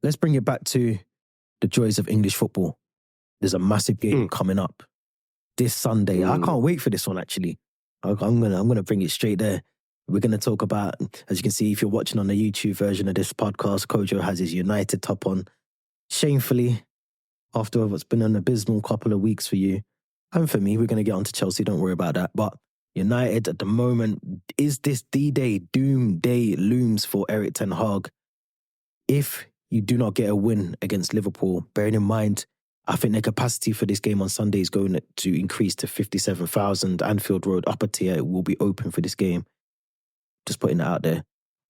let's bring it back to the joys of English football. There's a massive game coming up this Sunday. I can't wait for this one, actually. I'm gonna bring it straight there. We're gonna talk about, as you can see, if you're watching on the YouTube version of this podcast, Kojo has his United top on. Shamefully, after what's been an abysmal couple of weeks for you and for me, we're gonna get on to Chelsea. Don't worry about that. But United at the moment, is this D-Day, doom day looms for Erik ten Hag? If you do not get a win against Liverpool, bearing in mind, I think the capacity for this game on Sunday is going to increase to 57,000. Anfield Road, upper tier, will be open for this game. Just putting that out there.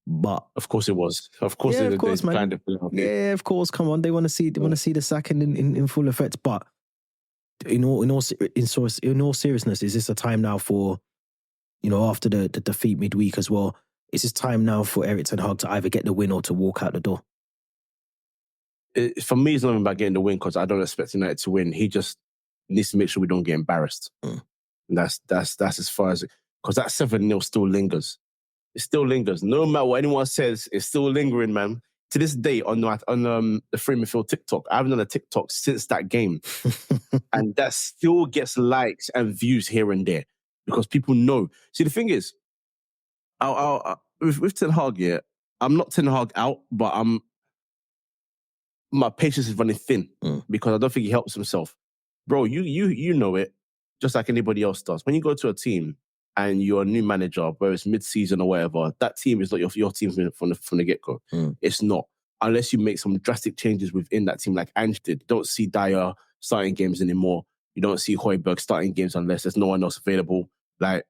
But of course it was. Of course, yeah, of course, man. Yeah, of course. Come on, they want to see the sacking in full effect. But in all seriousness, is this a time now for, after the defeat midweek as well? Is this time now for Erik ten Hag to either get the win or to walk out the door? For me, it's not even about getting the win because I don't expect United to win. He just needs to make sure we don't get embarrassed. And that's as far as, because that 7-0 still lingers. It still lingers. No matter what anyone says, it's still lingering, man. To this day, on the Free Midfield TikTok, I haven't done a TikTok since that game, and that still gets likes and views here and there because people know. See, the thing is, with Ten Hag, yeah, I'm not Ten Hag out, but my patience is running thin because I don't think he helps himself. Bro, you know it, just like anybody else does. When you go to a team and you're a new manager, whether it's mid-season or whatever, that team is not your team from the get-go. It's not. Unless you make some drastic changes within that team like Ange did. You don't see Dyer starting games anymore. You don't see Højbjerg starting games unless there's no one else available. Like,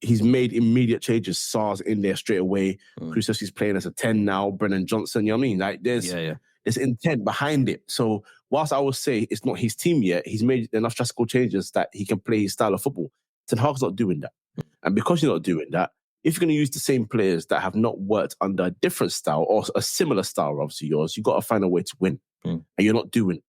he's made immediate changes. Sarr's in there straight away. Kulusevski's playing as a 10 now. Brennan Johnson, you know what I mean? Like, there's intent behind it. So whilst I would say it's not his team yet, he's made enough drastic changes that he can play his style of football. Ten Hag's not doing that. And because you're not doing that, if you're going to use the same players that have not worked under a different style or a similar style, obviously yours, you've got to find a way to win. And you're not doing it.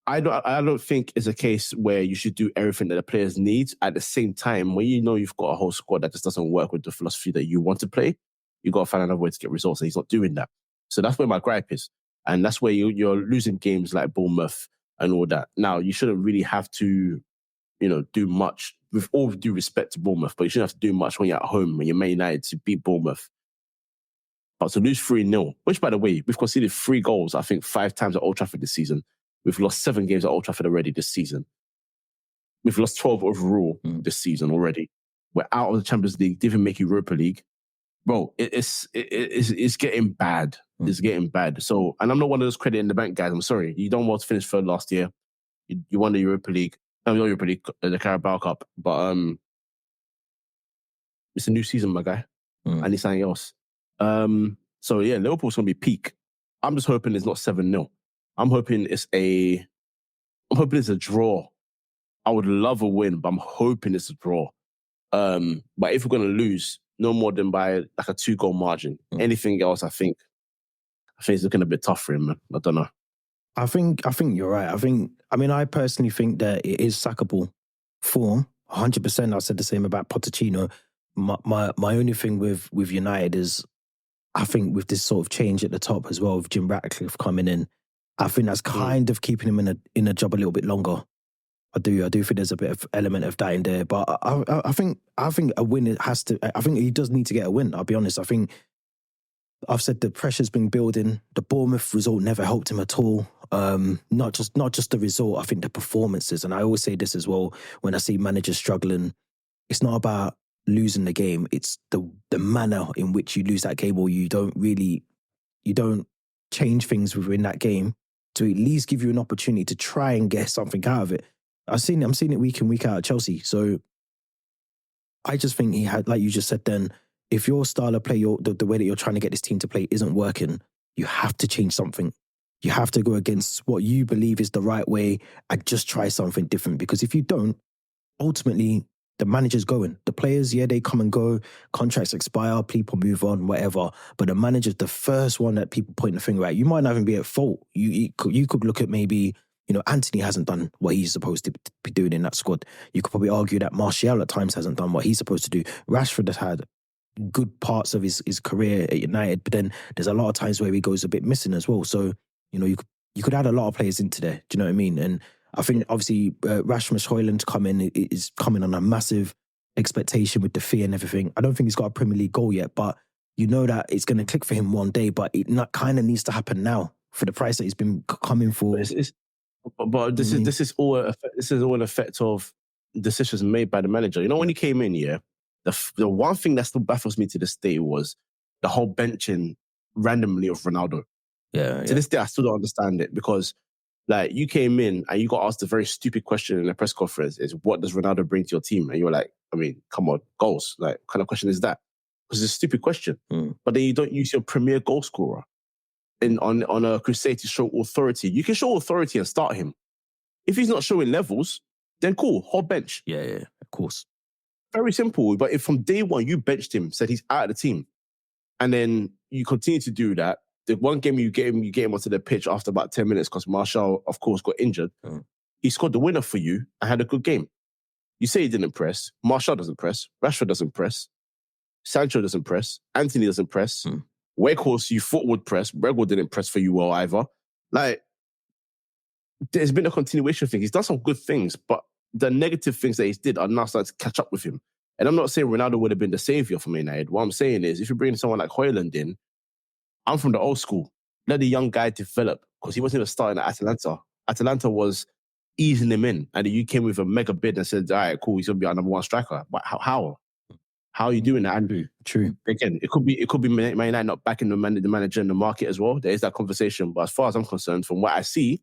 I don't think it's a case where you should do everything that the players need. At the same time, when you know you've got a whole squad that just doesn't work with the philosophy that you want to play, you've got to find another way to get results, and he's not doing that. So that's where my gripe is. And that's where you're losing games like Bournemouth and all that. Now, you shouldn't really have to, do much, with all due respect to Bournemouth, but you shouldn't have to do much when you're at home, when you're Man United to beat Bournemouth. But to lose 3-0, which, by the way, we've conceded 3 goals, I think, 5 times at Old Trafford this season. We've lost 7 games at Old Trafford already this season. We've lost 12 overall this season already. We're out of the Champions League, didn't even make Europa League. Bro, it's getting bad. It's getting bad. So, and I'm not one of those credit in the bank guys. I'm sorry. You don't want to finish third last year. You won the Europa League. No, not Europa League, the Carabao Cup. But it's a new season, my guy. I need something else. So yeah, Liverpool's gonna be peak. I'm just hoping it's not 7-0. I'm hoping it's a draw. I would love a win, but I'm hoping it's a draw. But if we're gonna lose, no more than by like a 2-goal margin. Anything else, I think it's looking a bit tough for him, man. I don't know. I think you're right. I personally think that it is sackable form. 100%. I said the same about Pochettino. My only thing with United is, I think with this sort of change at the top as well, with Jim Ratcliffe coming in, I think that's kind of keeping him in a job a little bit longer. I do think there's a bit of element of that in there, but I think a win has to. I think he does need to get a win. I'll be honest. I think I've said the pressure's been building. The Bournemouth result never helped him at all. Not just the result. I think the performances, and I always say this as well when I see managers struggling. It's not about losing the game. It's the manner in which you lose that game, or you don't change things within that game to at least give you an opportunity to try and get something out of it. I'm seeing it week in, week out at Chelsea. So I just think he had, like you just said then, if your style of play, the way that you're trying to get this team to play isn't working, you have to change something. You have to go against what you believe is the right way and just try something different. Because if you don't, ultimately, the manager's going. The players, yeah, they come and go. Contracts expire, people move on, whatever. But the manager's the first one that people point the finger at. You might not even be at fault. You could look at maybe, Anthony hasn't done what he's supposed to be doing in that squad. You could probably argue that Martial at times hasn't done what he's supposed to do. Rashford has had good parts of his career at United, but then there's a lot of times where he goes a bit missing as well. So, you could add a lot of players into there. Do you know what I mean? And I think obviously Rasmus Højlund is coming on a massive expectation with the fee and everything. I don't think he's got a Premier League goal yet, but you know that it's going to click for him one day, but it kind of needs to happen now for the price that he's been coming for. But this is all an effect of decisions made by the manager. You know, when he came in, the one thing that still baffles me to this day was the whole benching randomly of Ronaldo. Yeah. To this day, I still don't understand it because, like, you came in and you got asked a very stupid question in a press conference: "Is what does Ronaldo bring to your team?" And you were like, "I mean, come on, goals. Like, what kind of question is that?" Because it's a stupid question. But then you don't use your premier goal scorer on a crusade to show authority. You can show authority and start him. If he's not showing levels, then cool, whole bench. Yeah, of course. Very simple. But if from day one you benched him, said he's out of the team, and then you continue to do that, the one game you get him onto the pitch after about 10 minutes because Martial, of course, got injured. He scored the winner for you and had a good game. You say he didn't press. Martial doesn't press. Rashford doesn't press. Sancho doesn't press. Anthony doesn't press. Weghorst, you thought would press. Bregor didn't press for you well either. Like, there's been a continuation thing. He's done some good things, but the negative things that he's did are now starting to catch up with him. And I'm not saying Ronaldo would have been the saviour for Man United. What I'm saying is, if you bring someone like Højlund in, I'm from the old school. Let the young guy develop, because he wasn't even starting at Atalanta. Atalanta was easing him in, and you came with a mega bid and said, all right, cool, he's going to be our number one striker. But how? How are you doing that, Andrew? True. Again, it could be Man United not backing the manager in the market as well. There is that conversation. But as far as I'm concerned, from what I see,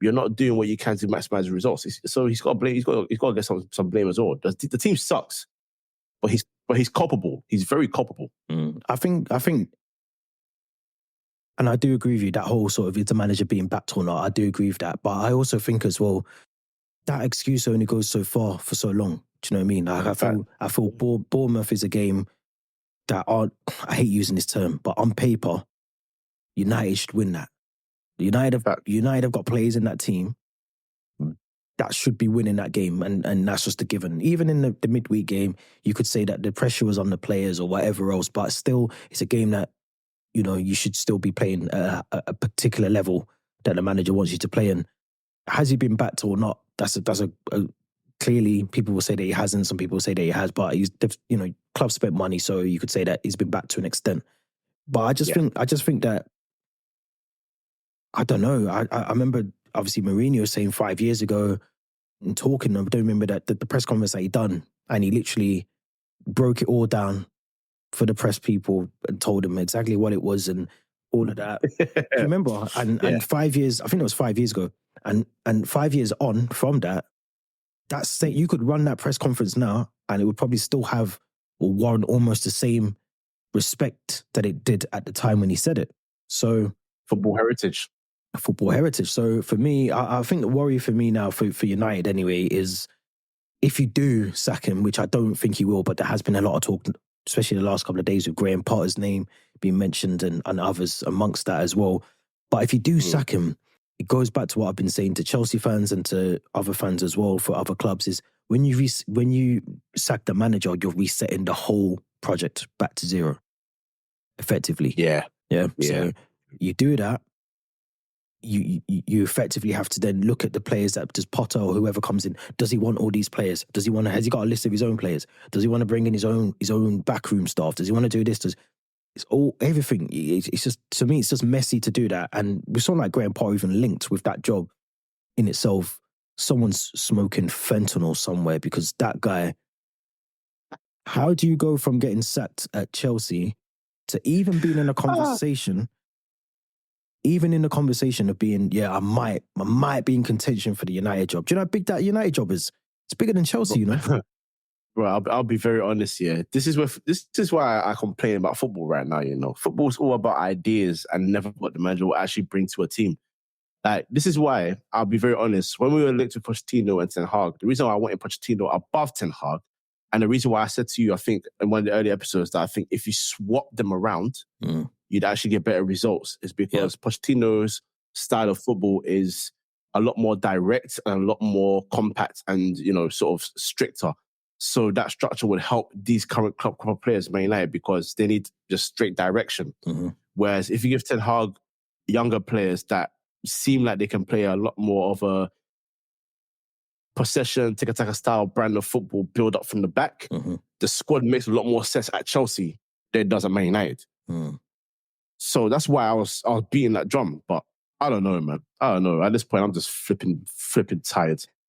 you're not doing what you can to maximize the results. So he's got to blame. He's got to get some blame as well. The team sucks, but he's culpable. He's very culpable. I think, and I do agree with you. That whole sort of, is the manager being backed or not? I do agree with that. But I also think as well, that excuse only goes so far for so long. Do you know what I mean? Like, I feel Bournemouth is a game that I hate using this term, but on paper, United should win that. United have got players in that team that should be winning that game, and that's just a given. Even in the midweek game, you could say that the pressure was on the players or whatever else, but still, it's a game that, you know, you should still be playing at a particular level that the manager wants you to play in. Has he been backed or not? That's a clearly, people will say that he hasn't. Some people say that he has, but club spent money, so you could say that he's been backed to an extent. But I just think that, I don't know. I remember obviously Mourinho saying 5 years ago and talking. I don't remember that the press conference that he done, and he literally broke it all down for the press people and told them exactly what it was and all of that. Do you remember? And 5 years, I think it was 5 years ago, and 5 years on from that, you could run that press conference now, and it would probably still have or warrant almost the same respect that it did at the time when he said it. So football heritage. So for me, I think the worry for me now for United anyway is if you do sack him, which I don't think he will, but there has been a lot of talk, especially the last couple of days, with Graham Potter's name being mentioned and others amongst that as well. But if you do sack him, it goes back to what I've been saying to Chelsea fans and to other fans as well for other clubs, is when you sack the manager, you're resetting the whole project back to zero, effectively. Yeah. So you do that, you effectively have to then look at the players that does Potter or whoever comes in. Does he want all these players? Has he got a list of his own players? Does he want to bring in his own backroom staff? Does he want to do this? It's everything. It's just, to me, it's just messy to do that. And we saw like Graham Potter even linked with that job in itself. Someone's smoking fentanyl somewhere, because that guy, how do you go from getting sacked at Chelsea to even being in a conversation, of being, I might be in contention for the United job. Do you know how big that United job is? It's bigger than Chelsea, you know? Bro, I'll be very honest here. This is why I complain about football right now, you know. Football's all about ideas and never what the manager will actually bring to a team. Like, this is why, I'll be very honest, when we were linked with Pochettino and Ten Hag, the reason why I wanted Pochettino above Ten Hag, and the reason why I said to you, I think, in one of the early episodes, that I think if you swap them around, you'd actually get better results, is because Pochettino's style of football is a lot more direct and a lot more compact and, you know, sort of stricter. So that structure would help these current club players, Man United, because they need just straight direction. Mm-hmm. Whereas if you give Ten Hag younger players that seem like they can play a lot more of a possession, tiki-taka style brand of football, build up from the back, the squad makes a lot more sense at Chelsea than it does at Man United. So that's why I was beating that drum. But I don't know, man. I don't know. At this point, I'm just flipping tired.